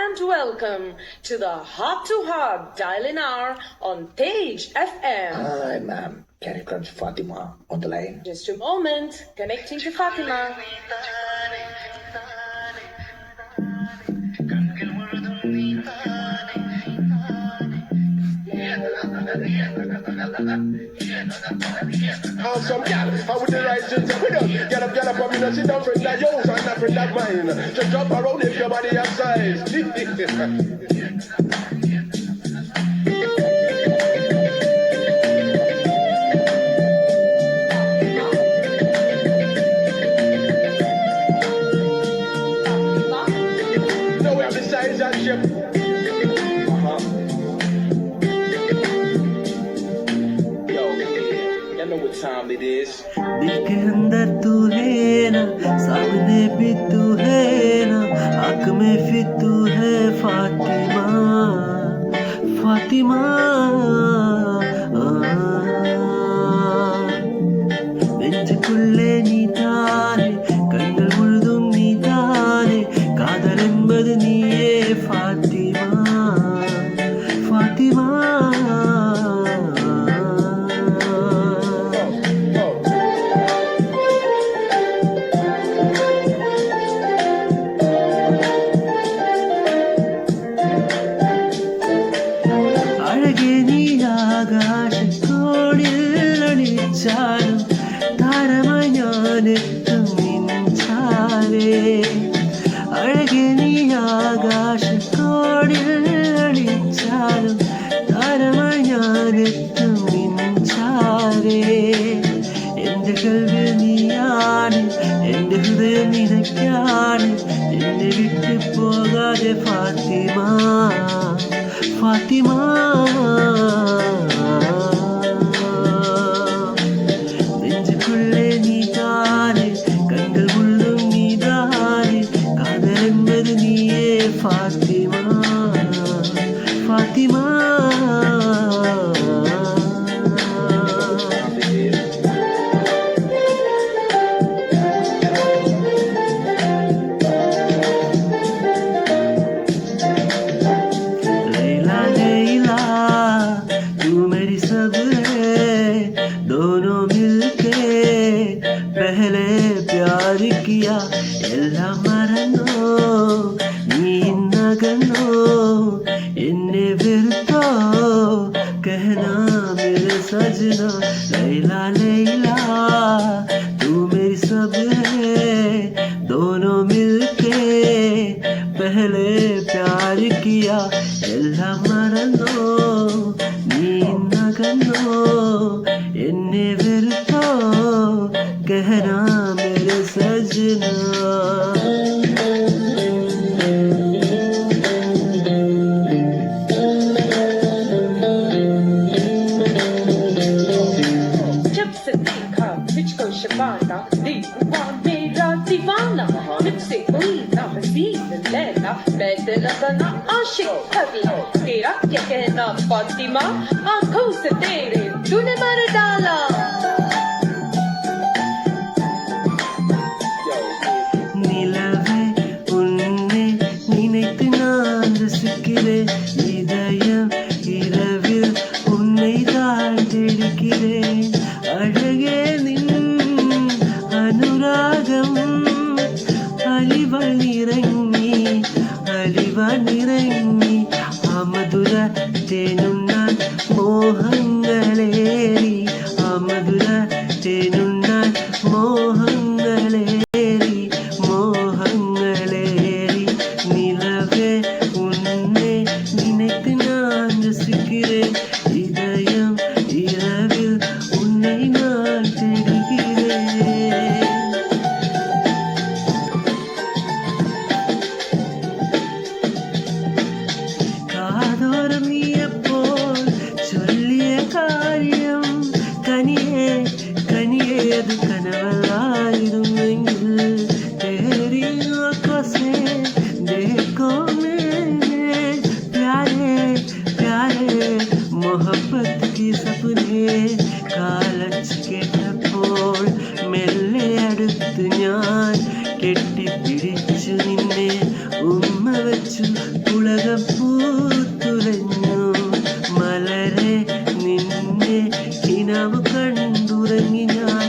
and welcome to the Heart to Heart Dial-In Hour on Page FM. Hi, ma'am. Can you come to Fatima on the line? Just a moment, connecting to Fatima. Awesome gal, how would the right things up with us? Get up, I'm gonna sit down, friend that yours and not friend that mine. Just jump around if your body has size. Now we have the size and shape. What time it is? दिल के अंदर तू है ना, सामने भी तू है ना, आँख में भी तू है फातिमा, फातिमा। നെഞ്ചുക്കുള്ളേ നീതാനേ, കണ്ണുകൾ മുഴുതും നീതാനേ, കാതൽ என்பது നീയേ ഫാത്തിമ, ഫാത്തിമ. ആകാശത്തോടിലണിച്ചാലും താരമായി ഞാനെത്തും നിൻചാരേ, അഴകെ നീ ആകാശത്തോടിലണിച്ചാലും താരമായി ഞാനെത്തും നിൻചാരേ. എൻ്റെ കൽവിൽ നീയാണ്, എൻ്റെ ഹൃദയം നിനക്കാണ്, എന്നെ വിട്ടു പോകാതെ ഫാത്തിമ, ഫാത്തിമ. നെഞ്ചുക്കുള്ളേ നീതാനേ, കണ്ണുകൾ മുഴുതും നീതാനേ, കാതൽ என்பது നീയേ ഫാത്തിമ, ഫാത്തിമ. दोनों मिलके पहले प्यार किया, എല്ലാം മറന്നോ നീ ഇന്നകന്നോ, എന്നെ വെറുത്തോ कहना मेरे सजना, लैला लैला तू मेरी सब है, दोनों मिलके पहले प्यार किया, എല്ലാം മറന്നോ നീ ഇന്നകന്നോ, എന്നെ വെറുത്തോ कहना मेरे सजना. जब से देखा तुझको शबाना, दिल हुआ मेरा दीवाना, मुझसे कोई ना हसीन लैला, मैं दिल बना आशिक पगला, तेरा क्या कहना फातिमा, आंखों से तेरे तूने मर डाला. நிலவே உன்னை நினைத்து நான் ரசிக்கிறேன், இதயம் இரவில் உன்னை தான் தேடுகிறேன், அழகே நின் അനുരാഗം അലിവണിറങ്ങി, അലിവണിറങ്ങി, ആ മധുര തേനുണ്ണാൻ മോഹങ്ങളേറി, ആ മധുര തേനുണ്ണാൻ മോഹങ്ങളേറി, മോഹങ്ങളേറി. നിലവേ ഉന്നെ നിனைத்து நான் ரசிக்கிறேன், இதயம் இரவில் உன்னை நான் தேடுகிறேன். കാതോരം നീയപ്പോൾ ചൊല്ലിയ കാര്യം കനിയേ, കനിയേ, ഉലകം പൂത്തുലഞ്ഞു മലരെ നിന്നെ കിനാവ് കണ്ടുറങ്ങി ഞാൻ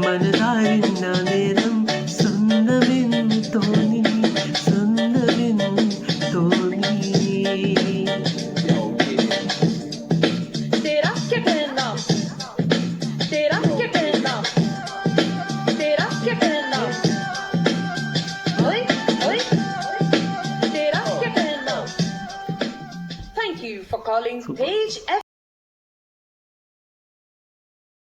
മനതാരിന്ന നേരം സ്വന്തമെന്ന് തോന്നി സ്വന്തമെന്ന് തോന്നി तेरा क्या कहना तेरा क्या कहना तेरा क्या कहना ओए ओए तेरा क्या कहना Thank you for calling Page